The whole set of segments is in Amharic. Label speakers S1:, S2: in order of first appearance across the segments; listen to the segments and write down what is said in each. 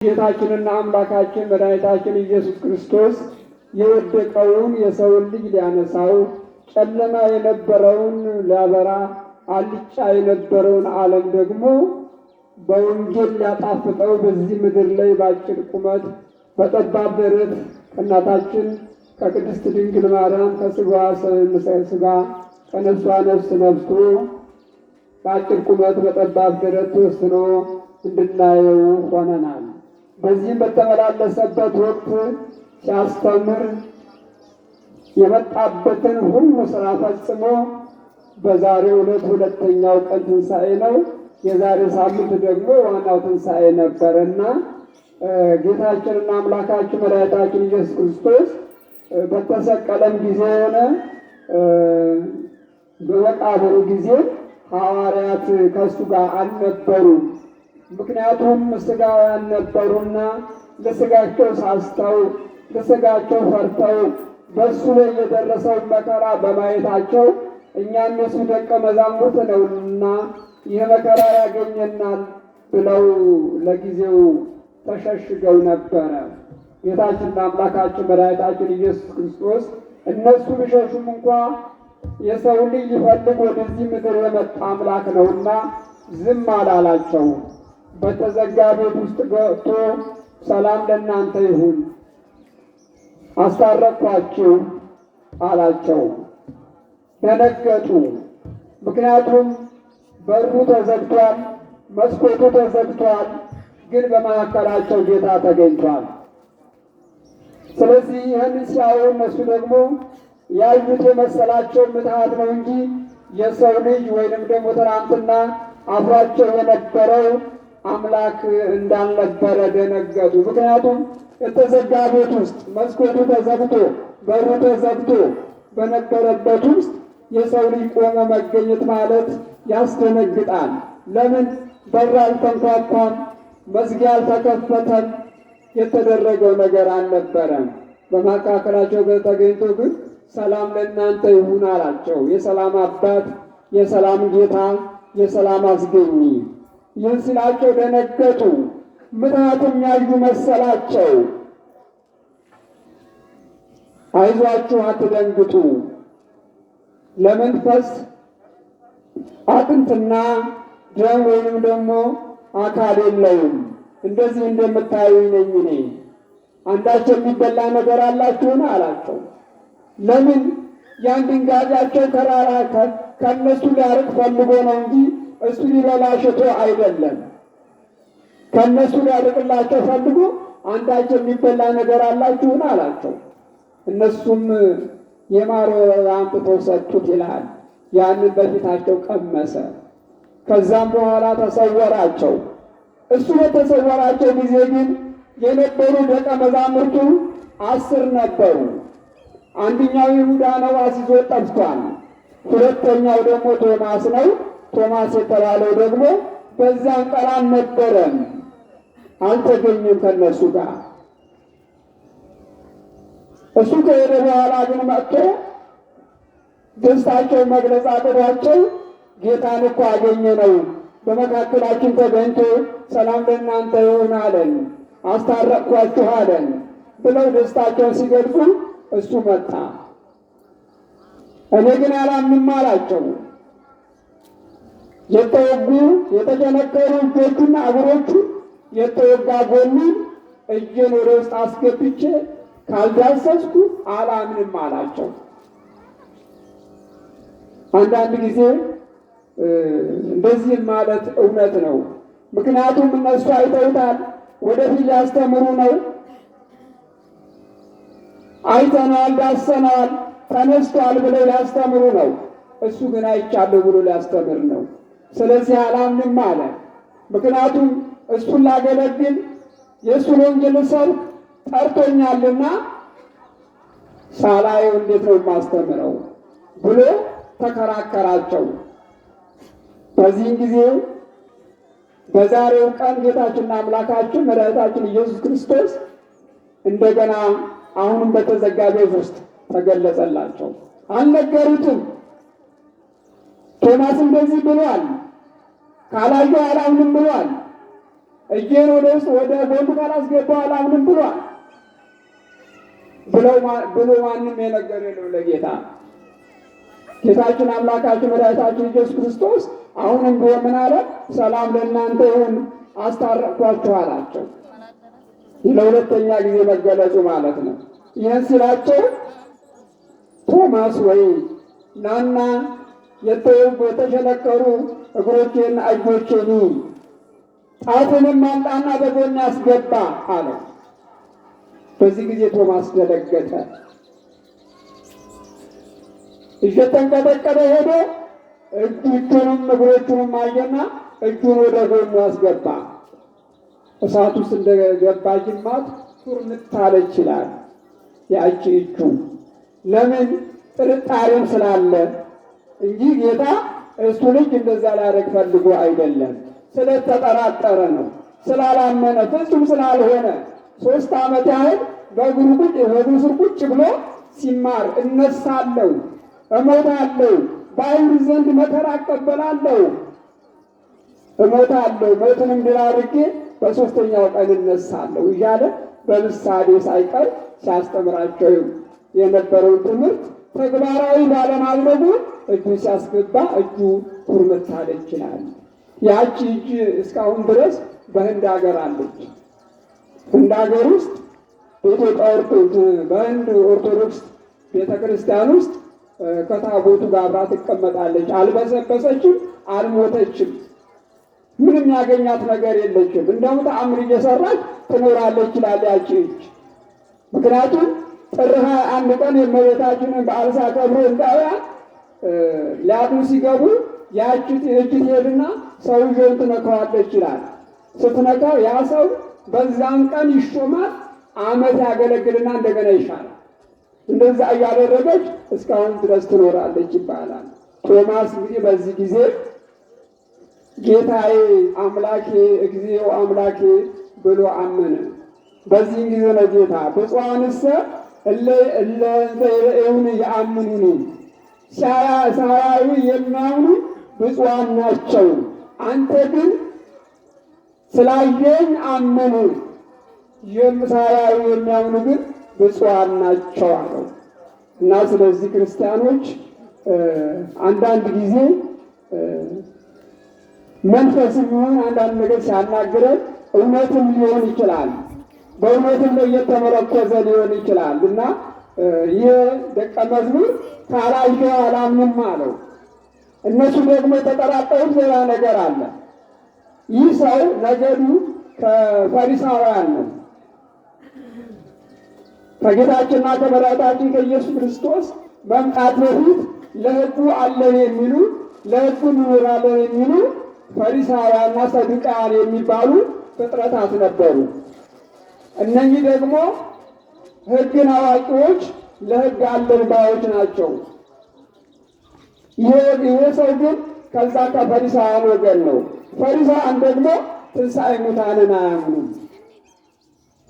S1: ጌታችንና አምላካችን መድኃኒታችን ኢየሱስ ክርስቶስ የወደቀውን የሰውን ልጅ ሊያነሳው፣ ጨለማ የነበረውን ሊያበራ፣ አልጫ የነበረውን ዓለም ደግሞ በወንጌል ሊያጣፍጠው በዚህ ምድር ላይ በአጭር ቁመት በጠባብ ደረት ከእናታችን ከቅድስት ድንግል ማርያም ከሥጋዋ ሥጋ ከነፍሷ ነፍስ ነስቶ በአጭር ቁመት በጠባብ ደረት ተወስኖ እንድናየው ሆነናል። በዚህም በተመላለሰበት ወቅት ሲያስተምር የመጣበትን ሁሉ ስራ ፈጽሞ በዛሬው ዕለት ሁለተኛው ቀን ትንሣኤ ነው። የዛሬ ሳምንት ደግሞ ዋናው ትንሣኤ ነበረና ጌታችንና አምላካችን መድኃኒታችን ኢየሱስ ክርስቶስ በተሰቀለም ጊዜ ሆነ በመቃብሩ ጊዜ ሐዋርያት ከእሱ ጋር አልነበሩም። ምክንያቱም ሥጋውያን ነበሩና ለሥጋቸው ሳስተው ለሥጋቸው ፈርተው በእሱ ላይ የደረሰውን መከራ በማየታቸው እኛም የእሱ ደቀ መዛሙርት ነውና ይህ መከራ ያገኘናል ብለው ለጊዜው ተሸሽገው ነበረ። ጌታችንና አምላካችን መድኃኒታችን ኢየሱስ ክርስቶስ እነሱ ቢሸሹም እንኳ የሰው ልጅ ሊፈልግ ወደዚህ ምድር የመጣ አምላክ ነውና ዝም አላላቸው። በተዘጋ ቤት ውስጥ ገብቶ ሰላም ለእናንተ ይሁን አስታረቅኳችሁ አላቸው። ደነገጡ። ምክንያቱም በሩ ተዘግቷል፣ መስኮቱ ተዘግቷል፣ ግን በመካከላቸው ጌታ ተገኝቷል። ስለዚህ ይህን ሲያዩ እነሱ ደግሞ ያዩት የመሰላቸው ምትሃት ነው እንጂ የሰው ልጅ ወይንም ደግሞ ትናንትና አብሯቸው የነበረው አምላክ እንዳልነበረ ደነገጡ። ምክንያቱም የተዘጋ ቤት ውስጥ መስኮቱ ተዘግቶ በሩ ተዘግቶ በነበረበት ውስጥ የሰው ልጅ ቆሞ መገኘት ማለት ያስደነግጣል። ለምን? በር አልተንኳኳም፣ መዝጊያ አልተከፈተም፣ የተደረገው ነገር አልነበረም። በመካከላቸው ተገኝቶ ግን ሰላም ለእናንተ ይሁን አላቸው። የሰላም አባት፣ የሰላም ጌታ፣ የሰላም አስገኚ። ይህን ሲላቸው ደነገጡ። ምትሃትም ያዩ መሰላቸው። አይዟችሁ አትደንግጡ፣ ለመንፈስ አጥንትና ደም ወይንም ደግሞ አካል የለውም። እንደዚህ እንደምታዩኝ ነኝ እኔ። አንዳች የሚበላ ነገር አላችሁን አላቸው። ለምን? ያን ድንጋጤያቸው ከራራ ከእነሱ ሊያርቅ ፈልጎ ነው እንጂ እሱ ሊበላ ሽቶ አይደለም። ከእነሱ ሊያርቅላቸው ፈልጎ አንዳች የሚበላ ነገር አላችሁን አላቸው። እነሱም የማር አምጥተው ሰጡት ይላል። ያንን በፊታቸው ቀመሰ። ከዛም በኋላ ተሰወራቸው። እሱ በተሰወራቸው ጊዜ ግን የነበሩ ደቀ መዛሙርቱ 10 ነበሩ። አንደኛው ይሁዳ ነው፣ አስይዞ ጠፍቷል። ሁለተኛው ደግሞ ቶማስ ነው። ቶማስ የተባለው ደግሞ በዛን ቀን አልነበረም፣ አልተገኘም ከነሱ ጋር። እሱ ከሄደ በኋላ ግን መጥቶ ደስታቸው መግለጽ አቅቷቸው ጌታን እኮ አገኘ ነው፣ በመካከላችን ተገኝቶ ሰላም ለእናንተ ይሁን አለን፣ አስታረቅኳችሁ አለን ብለው ደስታቸውን ሲገልጹ እሱ መጣ። እኔ ግን አላምንም አላቸው። የተወጉ የተቸነከሩ እጆቹና እግሮቹ የተወጋ ጎኑን እጄን ወደ ውስጥ አስገብቼ ካልዳሰስኩ አላምንም አላቸው። አንዳንድ ጊዜ እንደዚህ ማለት እውነት ነው። ምክንያቱም እነሱ አይተውታል፣ ወደፊት ሊያስተምሩ ነው። አይተነዋል፣ ዳሰነዋል፣ ተነስቷል ብለው ሊያስተምሩ ነው። እሱ ግን አይቻለሁ ብሎ ሊያስተምር ነው። ስለዚህ አላምንም አለ። ምክንያቱም እሱን ላገለግል የእሱን ወንጌል ልሰብክ ጠርቶኛልና ሳላየው እንዴት ነው የማስተምረው ብሎ ተከራከራቸው። በዚህም ጊዜ በዛሬው ቀን ጌታችንና አምላካችን መድኃኒታችን ኢየሱስ ክርስቶስ እንደገና አሁንም በተዘጋ ቤት ውስጥ ተገለጸላቸው። አልነገሩትም። ቶማስ እንደዚህ ብሏል፣ ካላየሁ አላምንም ብሏል። እጄን ወደ ውስጥ ወደ ጎኑ ካላስገባው አላምንም ብሏል ብሎ ማንም የነገር የለው ለጌታ። ጌታችን አምላካችን መድኃኒታችን ኢየሱስ ክርስቶስ አሁንም ቢሆን ምን አለ? ሰላም ለእናንተ ይሁን አስታረቅኳችሁ አላቸው። ለሁለተኛ ጊዜ መገለጹ ማለት ነው። ይህን ሲላቸው ቶማስ ወይ ናና የተሸነከሩ እግሮቼና እጆቼን ጣትንም አምጣና በጎን አስገባ አለው። በዚህ ጊዜ ቶማስ ደነገጠ፣ እየተንቀጠቀጠ ሄዶ እጁንም እግሮቹንም አየና እጁን ወደ ጎኑ አስገባ። እሳት ውስጥ እንደገባ ጅማት ቱርምት አለች ይላል ያቺ እጁ። ለምን? ጥርጣሬም ስላለ እንጂ ጌታ እሱ ልጅ እንደዛ ላደርግ ፈልጎ አይደለም፣ ስለተጠራጠረ ነው። ስላላመነ ፍጹም ስላልሆነ 3 ዓመት ያህል በእግሩ ስር ቁጭ ብሎ ሲማር እነሳለሁ፣ እሞታለሁ፣ በአይሁድ ዘንድ መከራ እቀበላለሁ፣ እሞታለሁ፣ ሞትንም ድል አድርጌ በሦስተኛው ቀን እነሳለሁ እያለ በምሳሌ ሳይቀር ሲያስተምራቸው የነበረውን ትምህርት ተግባራዊ ባለማድረጉ እጁ ሲያስገባ እጁ ኩርምት አለች ይችላል። ያቺ እጅ እስካሁን ድረስ በህንድ ሀገር አለች። ህንድ ሀገር ውስጥ በህንድ ኦርቶዶክስ ቤተክርስቲያን ውስጥ ከታቦቱ ጋር አብራ ትቀመጣለች። አልበሰበሰችም፣ አልሞተችም። ምንም ያገኛት ነገር የለችም። እንደውም ተአምር እየሰራች ትኖራለች ይላል ያቺ እጅ። ምክንያቱም ጥር 21 ቀን የእመቤታችንን በዓል ሲያከብሩ ህንዳውያን ሊያድኑ ሲገቡ ያቺ እጅ ትሄድና ሰውዬውን ትነካዋለች ይላል። ስትነካው ያ ሰው በዛን ቀን ይሾማል፣ ዓመት ያገለግልና እንደገና ይሻላል። እንደዛ እያደረገች እስካሁን ድረስ ትኖራለች ይባላል። ቶማስ እንግዲህ በዚህ ጊዜ ጌታዬ አምላኬ እግዚኦ አምላኬ ብሎ አመነ። በዚህ ጊዜ ነው ጌታ ብፁዓንሰ እለ ይረኤዩኒ ይአምኑኒ፣ ሳያዩ የሚያምኑ ብፁዓን ናቸው፣ አንተ ግን ስላየኝ አመኑ፣ ሳያዩ የሚያምኑ ግን ብፁዓን ናቸው አለው። እና ስለዚህ ክርስቲያኖች አንዳንድ ጊዜ መንፈስም ቢሆን አንዳንድ ነገር ሲያናግረን እውነትም ሊሆን ይችላል፣ በእውነትም ላይ እየተመረኮዘ ሊሆን ይችላል። እና ይህ ደቀ መዝሙር ካላየሁ አላምንም አለው። እነሱ ደግሞ የተጠራጠሩት ሌላ ነገር አለ። ይህ ሰው ነገዱ ከፈሪሳውያን ነው። ከጌታችንና ከመድኃኒታችን ከኢየሱስ ክርስቶስ መምጣት በፊት ለሕጉ አለን የሚሉ ለሕጉ እንኖራለን የሚሉ ፈሪሳውያንና ሰዱቃውያን የሚባሉ ፍጥረታት ነበሩ። እነኚህ ደግሞ ሕግን አዋቂዎች ለሕግ አለን ባዮች ናቸው። ይሄ ሰው ግን ከዛ ከፈሪሳውያን ወገን ነው። ፈሪሳውያን ደግሞ ትንሣኤ ሙታንን አያምኑም።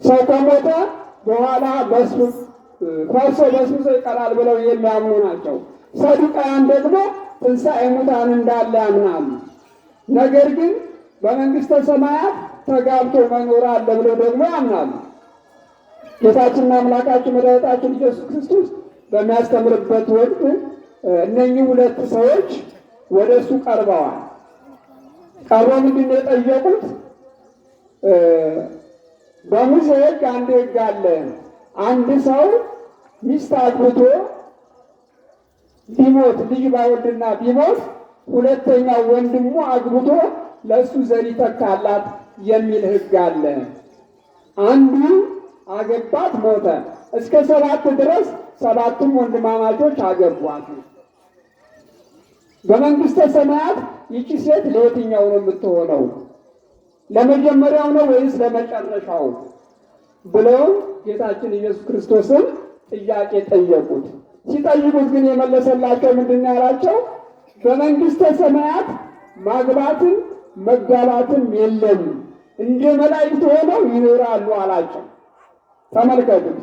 S1: ሰው ከሞተ በኋላ ፈርሶ በስብሶ ይቀራል ብለው የሚያምኑ ናቸው። ሰዱቃውያን ደግሞ ትንሣኤ ሙታን እንዳለ ያምናሉ። ነገር ግን በመንግሥተ ሰማያት ተጋብቶ መኖር አለ ብለው ደግሞ ያምናሉ። ጌታችንና አምላካችን መድኃኒታችን ኢየሱስ ክርስቶስ በሚያስተምርበት ወቅት እነኚህ ሁለት ሰዎች ወደ እሱ ቀርበዋል። ቀርበው ምንድን ነው የጠየቁት? በሙሴ ሕግ አንድ ሕግ አለ። አንድ ሰው ሚስት አግብቶ ቢሞት ልጅ ባይወልድና ቢሞት ሁለተኛው ወንድሙ አግብቶ ለእሱ ዘር ይተካላት የሚል ሕግ አለ። አንዱ አገባት፣ ሞተ። እስከ 7 ድረስ 7ቱም ወንድማማቾች አገቧት። በመንግሥተ ሰማያት ይቺ ሴት ለየትኛው ነው የምትሆነው? ለመጀመሪያው ነው ወይስ ለመጨረሻው? ብለው ጌታችን ኢየሱስ ክርስቶስን ጥያቄ ጠየቁት። ሲጠይቁት ግን የመለሰላቸው ምንድን ነው ያላቸው? በመንግሥተ ሰማያት ማግባትም መጋባትም የለም፣ እንደ መላእክት ሆነው ይኖራሉ አላቸው። ተመልከቱት፣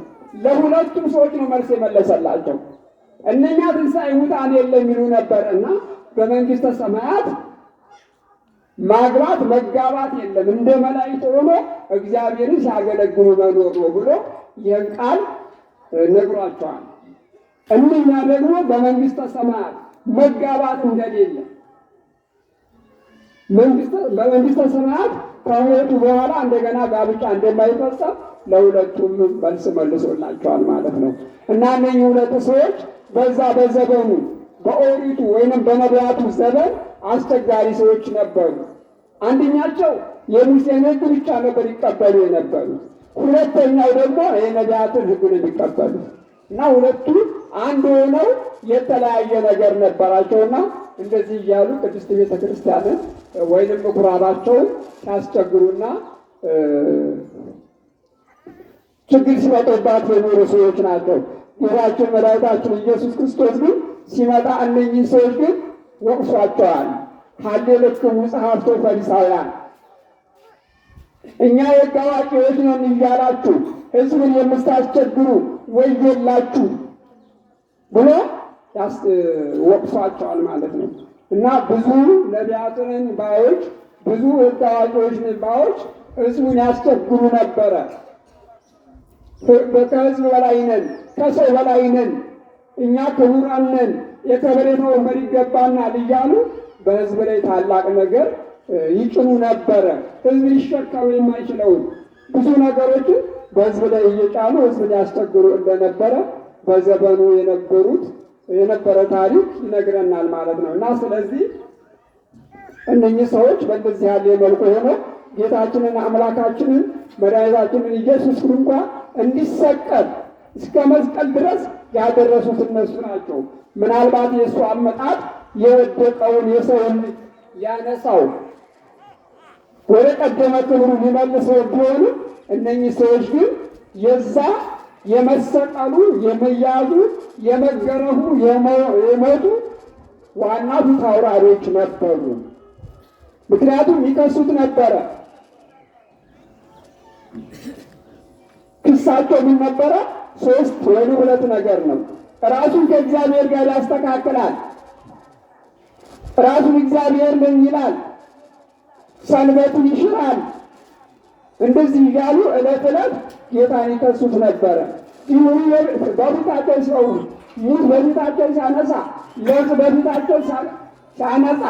S1: ለሁለቱም ሰዎች ነው መልስ የመለሰላቸው። እነኛ ትንሣኤ ሙታን የለም ይሉ ነበርና በመንግሥተ ሰማያት ማግባት መጋባት የለም፣ እንደ መላእክት ሆኖ እግዚአብሔርን ሲያገለግሉ መኖር ነው ብሎ ይህን ቃል ነግሯቸዋል። እነኛ ደግሞ በመንግስተ ሰማያት መጋባት እንደሌለ በመንግስተ ሰማያት ከሞቱ በኋላ እንደገና ጋብቻ እንደማይፈጸም ለሁለቱም መልስ መልሶላቸዋል ማለት ነው። እና እነኚህ ሁለት ሰዎች በዛ በዘመኑ በኦሪቱ ወይንም በነቢያቱ ዘመን አስቸጋሪ ሰዎች ነበሩ። አንደኛቸው የሙሴን ሕግ ብቻ ነበር ይቀበሉ የነበሩት። ሁለተኛው ደግሞ የነቢያትን ሕግ ነው የሚቀበሉት። እና ሁለቱ አንድ ሆነው የተለያየ ነገር ነበራቸውና እንደዚህ እያሉ ቅድስት ቤተ ክርስቲያንን ወይንም ምኩራባቸውን ሲያስቸግሩና ችግር ሲመጡባት የኖሩ ሰዎች ናቸው። ጌታችን መድኃኒታችን ኢየሱስ ክርስቶስ ግን ሲመጣ እነኚህ ሰዎች ግን ወቅሷቸዋል። ሀሌልክሙ ጸሐፍቶ ፈሪሳውያን፣ እኛ የሕግ አዋቂዎች ነን እያላችሁ ሕዝብን የምታስቸግሩ ወዮላችሁ ብሎ ወቅሷቸዋል ማለት ነው። እና ብዙ ነቢያትን ባዮች፣ ብዙ ሕግ አዋቂዎችን ባዮች ሕዝቡን ያስቸግሩ ነበረ። ከሕዝብ በላይ ነን፣ ከሰው በላይ ነን፣ እኛ ክቡራን ነን፣ የከበሬታው ወንበር ይገባናል እያሉ በሕዝብ ላይ ታላቅ ነገር ይጭኑ ነበረ። ሕዝብ ሊሸከሙ የማይችለውን ብዙ ነገሮችን በሕዝብ ላይ እየጫኑ ሕዝብን ያስቸግሩ እንደነበረ በዘመኑ የነበረ ታሪክ ይነግረናል ማለት ነው። እና ስለዚህ እነኚህ ሰዎች በእንደዚህ ያለ መልኩ ሆነው ጌታችንን አምላካችንን መድኃኒታችንን ኢየሱስ እንኳ እንዲሰቀል እስከ መስቀል ድረስ ያደረሱት እነሱ ናቸው። ምናልባት የእሱ አመጣጥ የወደቀውን የሰውን ያነሳው ወደ ቀደመ ክብሩ ሊመልሰው ቢሆኑ እነኚህ ሰዎች ግን የዛ የመሰቀሉ፣ የመያዙ፣ የመገረፉ፣ የሞቱ ዋና ፊት አውራሪዎች ነበሩ። ምክንያቱም ይከሱት ነበረ። ክሳቸው ምን ነበረ? ሶስት ወይም ሁለት ነገር ነው። ራሱን ከእግዚአብሔር ጋር ያስተካክላል፣ ራሱን እግዚአብሔር ነኝ ይላል፣ ሰንበትን ይሽራል። እንደዚህ እያሉ ዕለት ዕለት ጌታን ይከሱት ነበረ። ይሁን በፊታቸው ሲሆኑ ሙት በፊታቸው ሲያነሳ፣ ለውጥ በፊታቸው ሲያነጻ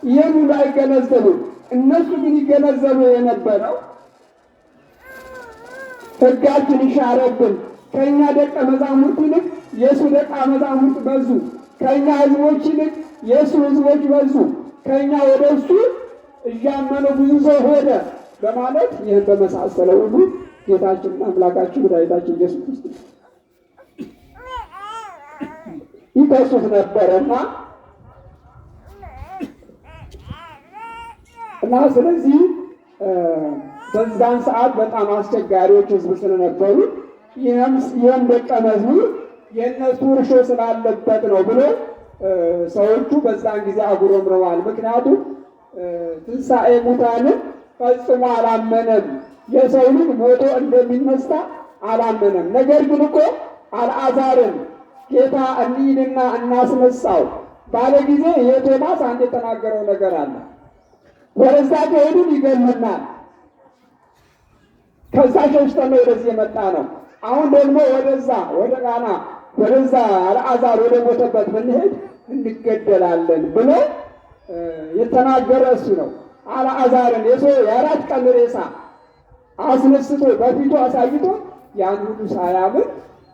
S1: ይህን ሁሉ አይገነዘቡም። እነሱ ግን ይገነዘቡ የነበረው ሕጋችን ይሻረብን፣ ከእኛ ደቀ መዛሙርት ይልቅ የእሱ ደቀ መዛሙርት በዙ፣ ከእኛ ሕዝቦች ይልቅ የእሱ ሕዝቦች በዙ፣ ከእኛ ወደ እሱ እያመነ ብዙ ሰው ሄደ በማለት ይህን በመሳሰለ ሁሉ ጌታችን አምላካችን መድኃኒታችን ኢየሱስ ክርስቶስ ይከሱት ነበረና ስለዚህ በዛን ሰዓት በጣም አስቸጋሪዎች ሕዝብ ስለነበሩ ይህም ደቀ መዝሙር የእነሱ እርሾ ስላለበት ነው ብሎ ሰዎቹ በዛን ጊዜ አጉረምርመዋል። ምክንያቱም ትንሣኤ ሙታንን ፈጽሞ አላመነም። የሰው ልጅ ሞቶ እንደሚነሳ አላመነም። ነገር ግን እኮ አልዓዛርን ጌታ እንሂድና እናስነሳው ባለ ጊዜ የቶማስ አንድ የተናገረው ነገር አለ። ወደዛ ከሄዱን ይገሉናል፣ ከዛ ሸሽተን ነው ወደዚህ የመጣ ነው። አሁን ደግሞ ወደዛ ወደ ቃና ወደዛ አልዓዛር ወደ ሞተበት ብንሄድ እንገደላለን ብሎ የተናገረ እሱ ነው። አልዓዛርን የአራት ቀን ሬሳ አስነስቶ በፊቱ አሳይቶ ያን ሁሉ ሳያምን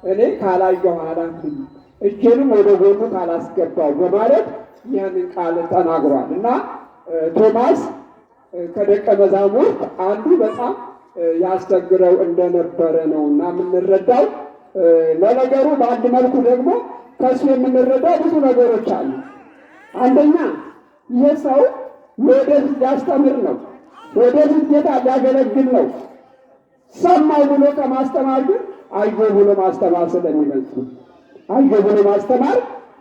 S1: እኔ ካላየሁ አላምንም፣ እጄንም ወደ ጎኑ ካላስገባው በማለት ያንን ቃል ተናግሯል። እና ቶማስ ከደቀ መዛሙርት አንዱ በጣም ያስቸግረው እንደነበረ ነው እና የምንረዳው። ለነገሩ በአንድ መልኩ ደግሞ ከእሱ የምንረዳው ብዙ ነገሮች አሉ። አንደኛ ይህ ሰው ወደፊት ሊያስተምር ነው፣ ወደፊት ጌታ ሊያገለግል ነው። ሰማው ብሎ ከማስተማር ግን አየሁ ብሎ ማስተማር ስለሚበልጥ ነው። አየሁ ብሎ ማስተማር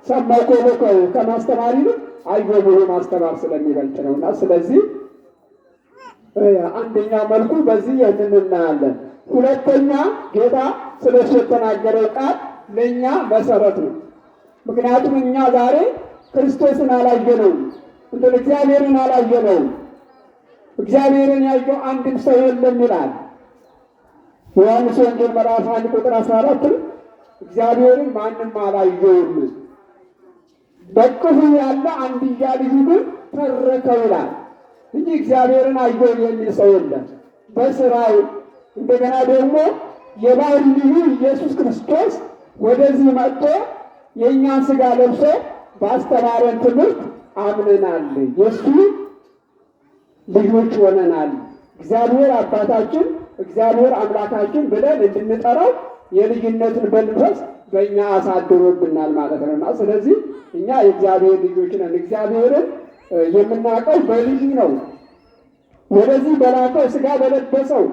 S1: ሰማው ብሎ ከማስተማር ይልቅ አየሁ ብሎ ማስተማር ስለሚበልጥ ነው እና ስለዚህ አንደኛ መልኩ በዚህ ይህንን እናያለን። ሁለተኛ ጌታ ስለሱ የተናገረው ቃል ለእኛ መሰረት ነው። ምክንያቱም እኛ ዛሬ ክርስቶስን አላየነውም፣ እግዚአብሔርን አላየነውም። እግዚአብሔርን ያየው አንድም ሰው የለም ይላል ዮሐንስ ወንጌል ምዕራፍ 1 ቁጥር 14 እግዚአብሔርን ማንም አላየውም፣ በቅፉ ያለ አንድያ ልጁ ግን ተረከው ይላል እንጂ እግዚአብሔርን አየው የሚል ሰው የለም። በስራው እንደገና ደግሞ የባሕርይ ልጁ ኢየሱስ ክርስቶስ ወደዚህ መጥቶ የእኛን ሥጋ ለብሶ ባስተማረን ትምህርት አምነናል፣ የእሱ ልጆች ሆነናል። እግዚአብሔር አባታችን እግዚአብሔር አምላካችን ብለን እንድንጠራው የልጅነትን መንፈስ በእኛ አሳድሮብናል ማለት ነውና፣ ስለዚህ እኛ የእግዚአብሔር ልጆች ነን። እግዚአብሔርን የምናውቀው በልጁ ነው። ወደዚህ በላከው ሥጋ በለበሰው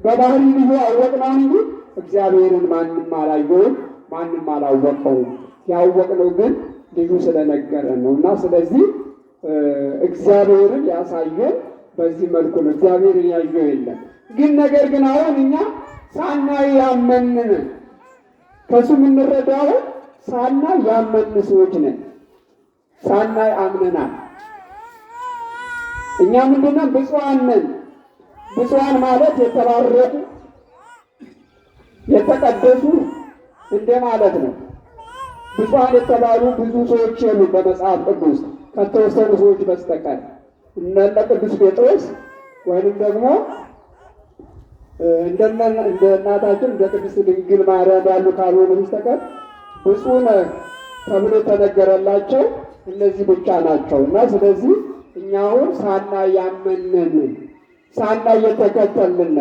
S1: በባሕርይ ልጁ አወቅነው እንጂ እግዚአብሔርን ማንም አላየውም፣ ማንም አላወቀውም። ያወቅነው ግን ልጁ ስለነገረን ነው። እና ስለዚህ እግዚአብሔርን ያሳየን በዚህ መልኩ ነው። እግዚአብሔርን ያየው የለም። ግን ነገር ግን አሁን እኛ ሳናይ ያመንን ከሱ የምንረዳው ሳናይ ያመንን ሰዎች ነን። ሳናይ አምነናል። እኛ ምንድነው? ብፁዓን ነን። ብፁዓን ማለት የተባረኩ የተቀደሱ እንደማለት ነው። ብፁዓን የተባሉ ብዙ ሰዎች የሉ በመጽሐፍ ቅዱስ ከተወሰኑ ሰዎች በስተቀር እነ ቅዱስ ጴጥሮስ ወይም ደግሞ እንደ እናታችን እንደ ቅድስት ድንግል ማርያም ያሉ ካልሆኑ በስተቀር ብፁዕ ነህ ተብሎ ተነገረላቸው እነዚህ ብቻ ናቸው። እና ስለዚህ እኛ አሁን ሳናይ ያመንን ሳናይ የተከተልን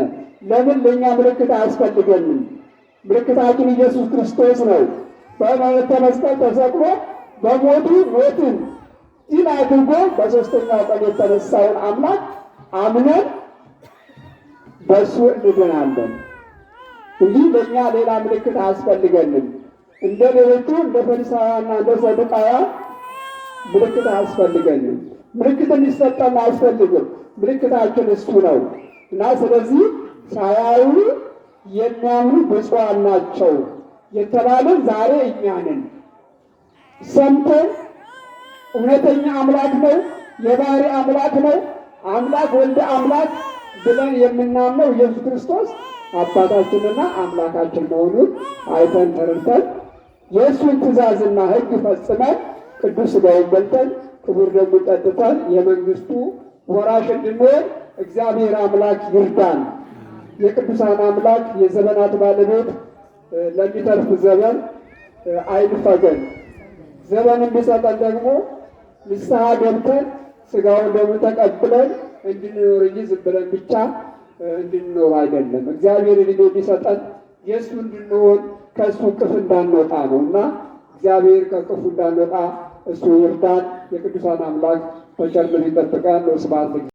S1: ለምን? ለእኛ ምልክት አያስፈልገንም። ምልክታችን ኢየሱስ ክርስቶስ ነው። በዕለተ መስቀል ተሰቅሎ በሞቱ ሞትን ድል አድርጎ በሦስተኛው ቀን የተነሳውን አምላክ አምነን በእሱ እንድናለን እንጂ ለእኛ ሌላ ምልክት አያስፈልገንም። እንደ ሌሎቹ እንደ ፈሪሳውያንና እንደ ሰዱቃውያን ምልክት አያስፈልገንም። ምልክት እንዲሰጠን አያስፈልግም። ምልክታችን እሱ ነው። እና ስለዚህ ሳያዩ የሚያምኑ ብፁዓን ናቸው የተባለን ዛሬ እኛ ነን። ሰምተን እውነተኛ አምላክ ነው፣ የባሕርይ አምላክ ነው፣ አምላክ ወልደ አምላክ ብለን የምናምነው ኢየሱስ ክርስቶስ አባታችንና አምላካችን መሆኑን አይተን ተረድተን የእሱን ትእዛዝና ሕግ ፈጽመን ቅዱስ ሥጋውን በልተን ክቡር ደሙን ጠጥተን የመንግሥቱ ወራሽ እንድንሆን እግዚአብሔር አምላክ ይርዳን። የቅዱሳን አምላክ የዘመናት ባለቤት ለሚተርፍ ዘመን አይንፈገን። ዘመን እንዲሰጠን ደግሞ ንስሐ ገብተን ሥጋውን ደሙን ተቀብለን እንድንኖር እንጂ ዝም ብለን ብቻ እንድንኖር አይደለም። እግዚአብሔር ዕድሜ እንዲሰጠን የእሱ እንድንሆን ከእሱ እቅፍ እንዳንወጣ ነው እና እግዚአብሔር ከእቅፉ እንዳንወጣ እሱ ይርዳን። የቅዱሳን አምላክ በቸርነቱ ይጠብቀን። ስብሐት